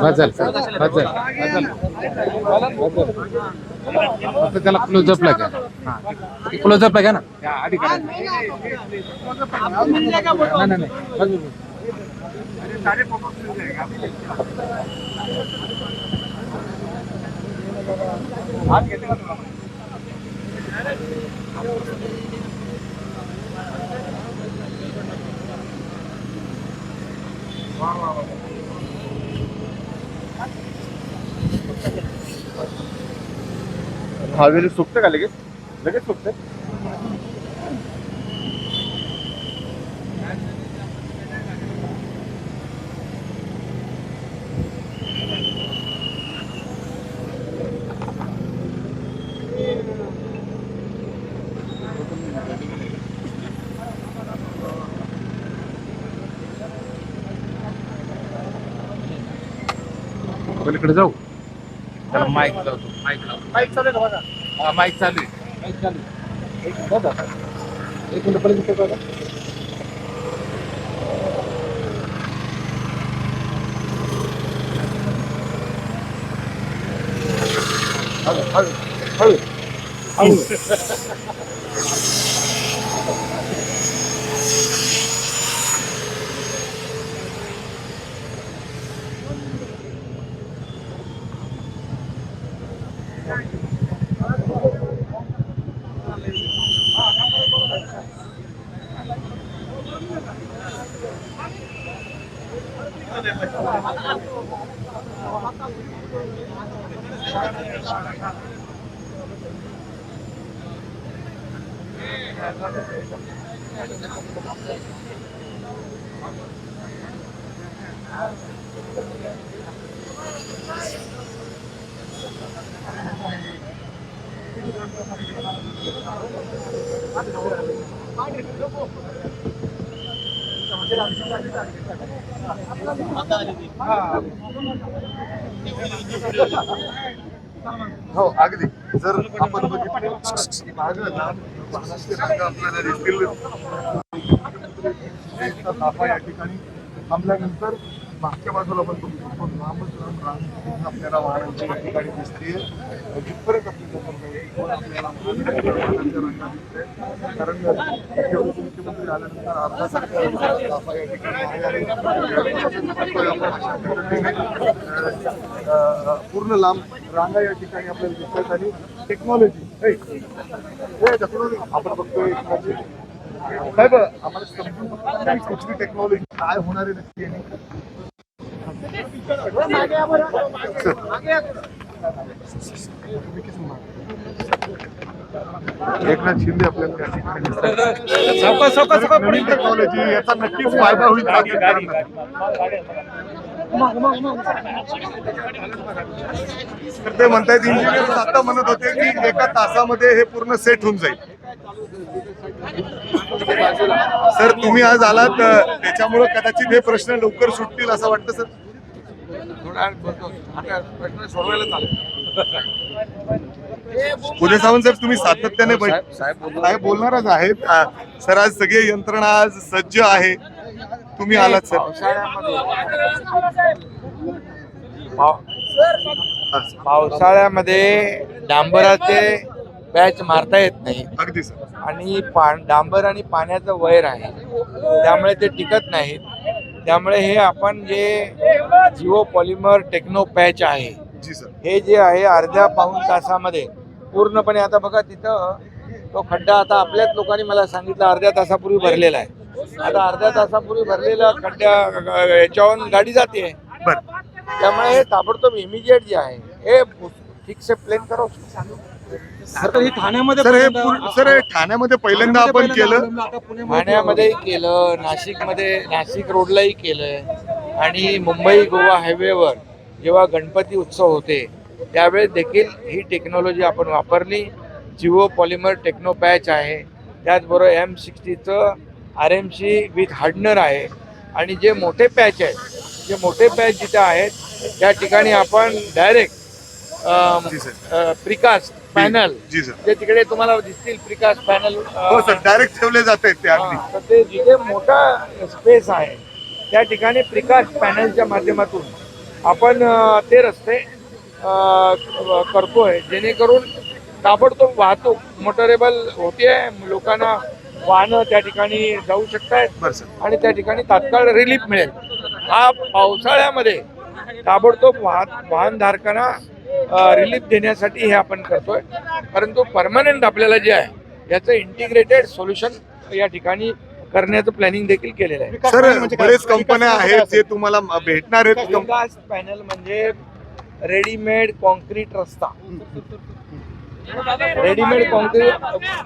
बदल बदल आता त्याला क्लोजअप लागा क्लोजअप लागा ना आधी नाही हवेली सुकते का लगेच लगेच सुकते. पलीकडे जाऊ त्याला माईक लावतो माईक चालू आहे बघा. हा माईक चालू आहे एक मिनिट पलीकडे बघा. हळू हळू हळू हो अगदी जर आपण बघितलं आपल्याला दिसतील ताफा या ठिकाणी थांबल्यानंतर मागच्या बाजूला पण बघतो लांबच लांब रांग आपल्याला वाहनांची या ठिकाणी दिसते. जिथपर्यंत आपल्याला कारण मुख्यमंत्री आल्यानंतर अर्धा ताफा या ठिकाणी पूर्ण लांब रांगा या ठिकाणी आपल्याला दिसतात. आणि टेक्नॉलॉजी आपण बघतोय साहेब आम्हाला समजून कुठली टेक्नॉलॉजी काय होणार आहे नक्की. एकनाथ शिंदे आपल्याला त्या ठिकाणी टेक्नॉलॉजी याचा नक्कीच फायदा होईल. तर ते म्हणतायत इंजिनियर आता म्हणत होते की एका तासामध्ये हे पूर्ण सेट होऊन जाईल. सर तुम्ही आज आलात त्याच्यामुळे कदाचित हे प्रश्न लवकर सुटतील असं वाटतं सर. उदय सावंत सर तुम्ही सातत्याने साहेब बोलणारच आहेत सर. आज सगळी यंत्रणा आज सज्ज आहे. तुम्ही आलात सर. पावसाळ्यामध्ये डांबराचे पॅच मारता येत नाही. अगदी सर. आणि डांबर आणि पाण्याचं वैर आहे त्यामुळे ते टिकत नाहीत. त्यामुळे हे आपण जे जिओ पॉलिमर टेक्नो पॅच आहे हे जे आहे अर्ध्या पाऊण तासामध्ये पूर्णपणे. आता बघा तिथं तो खड्डा आता आपल्याच लोकांनी मला सांगितलं अर्ध्या तासापूर्वी भरलेला आहे. आता अर्ध्या तासापूर्वी भरलेला खड्ड्या याच्यावरून गाडी जाते. त्यामुळे हे ताबडतोब इमिजिएट जे आहे हे ठीक से प्लेन करो. ठाण्यामध्ये पहिल्यांदा आपण केलं. ठाण्यामध्येही केलं, नाशिक रोडलाही केलंय. आणि मुंबई गोवा हायवेवर जेव्हा गणपती उत्सव होते त्यावेळेस देखील ही टेक्नॉलॉजी आपण वापरली. जिओ पॉलिमर टेक्नो पॅच आहे. त्याचबरोबर M60चं RMC विथ हार्डनर आहे. आणि जे मोठे पॅच आहेत जे मोठे पॅच जिथे आहेत त्या ठिकाणी आपण डायरेक्ट प्रिकास्ट पॅनल जे तिकडे तुम्हाला दिसतील प्रिकास्ट पॅनल डायरेक्ट ठेवले जाते. ते जिथे मोठा स्पेस आहे त्या ठिकाणी प्रिकाश पॅनलच्या माध्यमातून आपण ते रस्ते करतोय, जेणेकरून ताबडतोब वाहतूक मोटरेबल होते, लोकांना वाहनं त्या ठिकाणी जाऊ शकतात आणि त्या ठिकाणी तात्काळ रिलीफ मिळेल. हा पावसाळ्यामध्ये ताबडतोब वाहनधारकांना रिलीफ देण्यासाठी हे आपण करतोय. परंतु परमनंट आपल्याला जे आहे याचं इंटिग्रेटेड सोल्युशन या ठिकाणी करण्याचं प्लॅनिंग देखील केलेलं आहे. सर बरेच कंपन्या आहेत जे तुम्हाला भेटणार आहेत. विकास पॅनल म्हणजे रेडीमेड कॉन्क्रीट रस्ता, रेडीमेड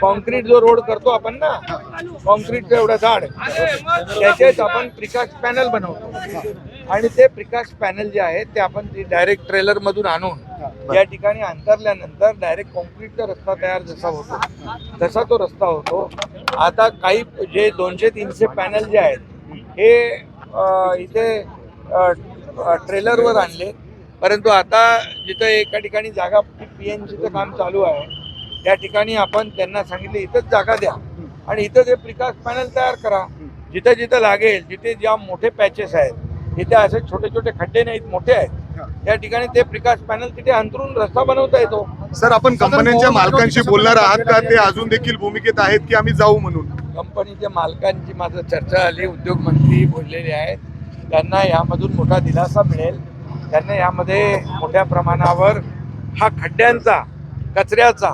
कॉन्क्रीट जो रोड करतो आपण ना, कॉन्क्रीटचं एवढं झाड, त्याचेच आपण प्रिकाश पॅनल बनवतो आणि ते प्रिकाश पॅनल जे आहे ते आपण डायरेक्ट ट्रेलर मधून आणून या ठिकाणी अंतरल्यानंतर डायरेक्ट कॉन्क्रीटचा रस्ता तयार जसा होतो तसा तो रस्ता होतो. आता काही जे 200-300 पॅनल जे आहेत हे इथे ट्रेलरवर आणले, परंतु आता जिथं एका ठिकाणी जागा PNGचं काम चालू आहे त्या ठिकाणी आपण त्यांना सांगितले इथंच जागा द्या आणि इथं ते प्रिकाश पॅनल तयार करा. जिथं जिथं लागेल, जिथे ज्या मोठे पॅचेस आहेत तिथे असे छोटे छोटे खड्डे नाहीत, मोठे आहेत, त्या ठिकाणी ते प्रिकाश पॅनल तिथे अंतरून रस्ता बनवता येतो. सर आपण कंपन्यांच्या मालकांशी बोलणार आहात का? ते अजून देखील भूमिकेत आहेत की आम्ही जाऊ म्हणून? कंपनीच्या मालकांची माझं चर्चा झाली, उद्योग मंत्री बोललेले आहेत, त्यांना यामधून मोठा दिलासा मिळेल. त्यांना यामध्ये मोठ्या प्रमाणावर हा खड्ड्यांचा, कचऱ्याचा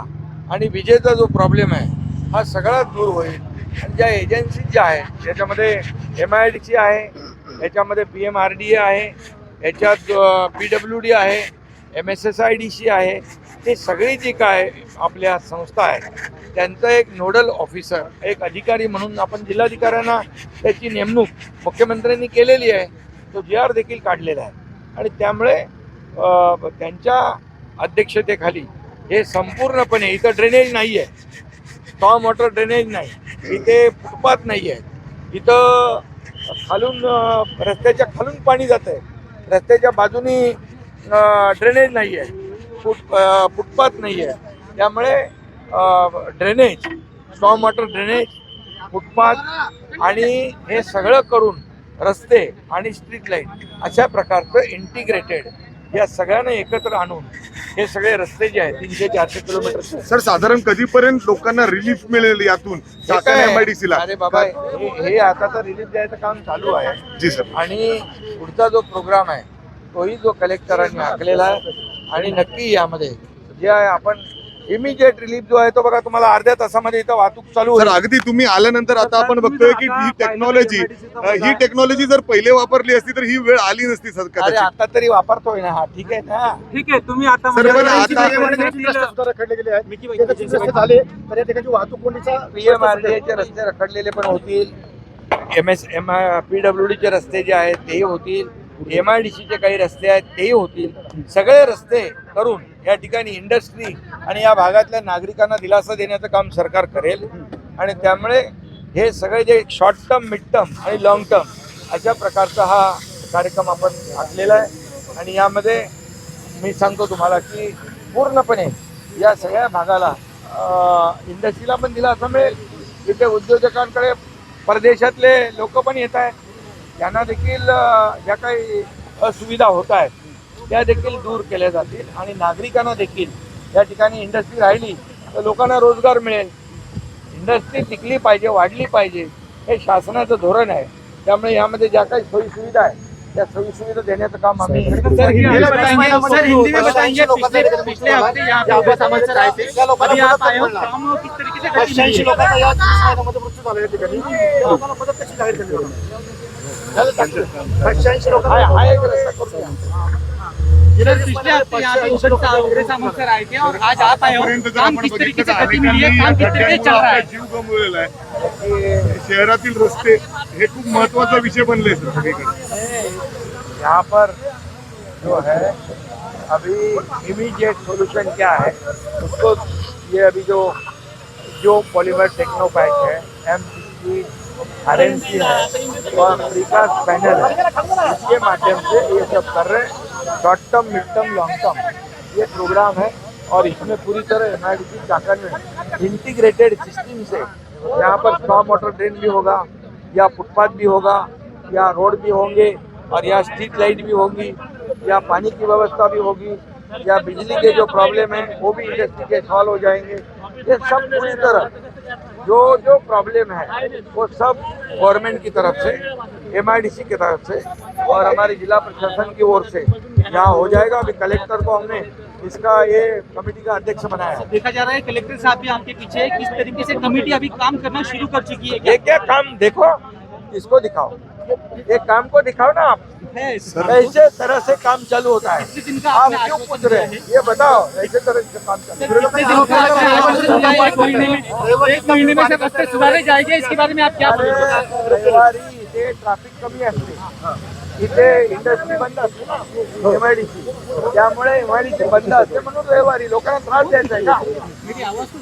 आणि विजेचा जो प्रॉब्लेम आहे हा सगळा दूर होईल. आणि ज्या एजन्सी ज्या आहेत याच्यामध्ये MIDC आहे, याच्यामध्ये PMRDA आहे, याच्यात PWD आहे, MSSIDC आहे, ते सगळी जी काय आपल्या संस्था आहेत त्यांचं एक नोडल ऑफिसर, एक अधिकारी म्हणून आपण जिल्हाधिकाऱ्यांना त्याची नेमणूक मुख्यमंत्र्यांनी केलेली आहे. तो GR देखील काढलेला आहे आणि त्यामुळे त्यांच्या अध्यक्षतेखाली हे संपूर्णपणे, इथं ड्रेनेज नाही आहे, स्टॉर्म वॉटर ड्रेनेज नाही, इथे फुटपाथ नाही आहे, इथं खालून रस्त्याच्या खालून पाणी जात आहे, रस्त्याच्या बाजूनी ड्रेनेज नाही आहे, फुटपाथ नाही आहे. त्यामुळे drainage, storm water drainage, footpath आणि हे सगळं करून रस्ते आणि स्ट्रीट लाईट अशा प्रकारचं इंटिग्रेटेड या सगळ्यांना एकत्र आणून हे सगळे रस्ते जे आहेत 300-400 किलोमीटर. सर साधारण कधीपर्यंत लोकांना रिलीफ मिळेल यातून MIDC ला? अरे बाबा, हे आता तर रिलीफ द्यायचं काम चालू आहे. जी सर. आणि पुढचा जो प्रोग्राम आहे तोही जो कलेक्टरांनी आखलेला आहे आणि नक्की यामध्ये जे आहे आपण इमिजिएट रिलीफ जो आहे तो बघा तुम्हाला अर्ध्या तासामध्ये इथं वाहतूक चालू सर. अगदी तुम्ही आल्यानंतर आता आपण बघतोय की ही टेक्नॉलॉजी जर पहिले वापरली असती तर ही वेळ आली नसती सर. अरे आता तरी वापरतोय ना, हा ठीक आहे ना. ठीक आहे, तुम्ही आता PMRDA चे रस्ते रखडलेले पण होतील, PWD चे रस्ते जे आहेत तेही होतील, MIDC चे काही रस्ते आहेत तेही होतील. सगळे रस्ते करून या ठिकाणी इंडस्ट्री आणि या भागातल्या नागरिकांना दिलासा देण्याचं काम सरकार करेल. आणि त्यामुळे हे सगळे जे शॉर्ट टर्म, मिड टर्म आणि लॉंग टर्म अशा प्रकारचा हा कार्यक्रम आपण आखलेला आहे. आणि यामध्ये मी सांगतो तुम्हाला की पूर्णपणे या सगळ्या भागाला इंडस्ट्रीला पण दिलासा मिळेल. इथे उद्योजकांकडे परदेशातले लोक पण येत आहेत, त्यांना देखील ज्या काही असुविधा होत आहेत त्या देखील दूर केल्या जातील आणि नागरिकांना देखील या ठिकाणी इंडस्ट्री राहिली तर लोकांना रोजगार मिळेल. इंडस्ट्री टिकली पाहिजे, वाढली पाहिजे, हे शासनाचं धोरण आहे. त्यामुळे यामध्ये ज्या काही सोयीसुविधा आहे त्या सोयीसुविधा देण्याचं काम आम्ही हा एक रस्ता करूया. पिछले हफ्ते यहाँ पे वगैरह समस्या आए थे और आज आप आए हो, काम किस तरीके से गति मिली है, काम किस तरीके से चल रहा है? जीव गमवलेला आहे. शहरातील रस्ते हे खूप महत्वाचा विषय बनले सर सगळीकडे. यहाँ पर जो है अभी इमीडिएट सॉल्यूशन क्या है उसको, ये अभी जो पॉलीमर टेक्नो पैच है, MCC, RNC है और प्रिकाश पैनल है, इसके माध्यम से ये सब कर रहे हैं. Short term, mid term, long term ये प्रोग्राम है और इसमें पूरी तरह MIDC चाकन में इंटीग्रेटेड सिस्टम से यहाँ पर स्टॉर्म वाटर ड्रेन भी होगा या फुटपाथ भी होगा यहाँ रोड भी होंगे और यहाँ स्ट्रीट लाइट भी होगी, यहाँ पानी की व्यवस्था भी होगी, या बिजली के जो प्रॉब्लम है वो भी इंडस्ट्री के सॉल्व हो जाएंगे। ये सब पूरी तरह जो जो प्रॉब्लम है वो सब गवर्नमेंट की तरफ से, MIDC की तरफ से और हमारे जिला प्रशासन की ओर से यहाँ हो जाएगा। अभी कलेक्टर को हमने इसका ये कमेटी का अध्यक्ष बनाया है। देखा जा रहा है कलेक्टर साहब भी आपके पीछे है। किस तरीके से कमेटी अभी काम करना शुरू कर चुकी है? ये क्या काम देखो, इसको दिखाओ, एक काम को दिखाओ ना आप, ऐसे तरह से काम चालू होता है। कितने दिन का आप आपने क्यों आश्वासन पूछ रहे हैं? दिया है? ये बताओ, ऐसे तरह से काम चालू कितने दिन का आपने आश्वासन दिया है? एक महीने में से रास्ते सुधारे जाएंगे, इसके बारे में आप क्या बोलेंगे? रविवारी इथे ट्रॅफिक कमी असते, इथे इंडस्ट्री बंद असते ना MIDC, त्यामुळे MIDC बंद असते म्हणून रविवारी लोकांना त्रास द्यायचा आहे का?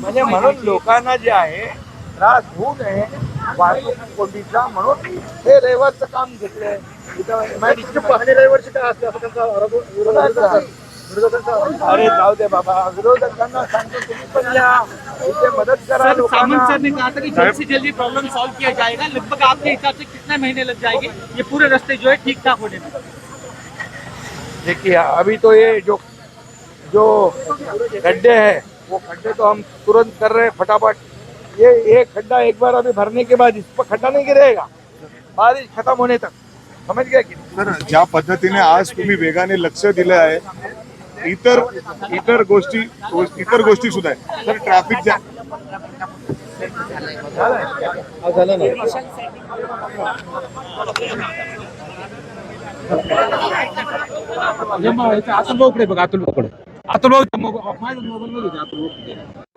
म्हणजे म्हणून लोकांना जे आहे त्रास होऊ नये वाहतूक कोंडीचा, म्हणून हे रविवारचं काम घेतलंय. इथं MIDC पाहणी रविवारची काय असते असं त्यांचा विरोधाचा अरे जाऊ दे बाबा, विरोधकांना सांगतो तुम्ही पण या इथे मदत करा सर, लोकांना. सामंत सर ने कहा था कि जल्द से जल्द प्रॉब्लम सॉल्व किया जाएगा। लगभग आपके हिसाब से कितने महीने लग जाएंगे ये पूरे रास्ते जो है ठीक ठाक होने में? देखिए अभी तो ये जो जो गड्ढे हैं वो गड्ढे तो हम तुरंत कर रहे हैं फटाफट. ये खड्डा एक बार अभी भरने के बाद इस पर खड्डा नहीं गिरेगा बारिश खत्म होने तक. समझ गया की नाही? सर ज्या पद्धतीने आज तुम्ही वेगाने लक्ष दिलं आहे, इतर गोष्टी सुद्धा आहे सर. ट्रॅफिक जॅम झालं ना. अतुल भाऊकडे बघा, अतुल भाऊकडे, अतुल भाऊ मोबाईल मध्ये, अतुल भाऊ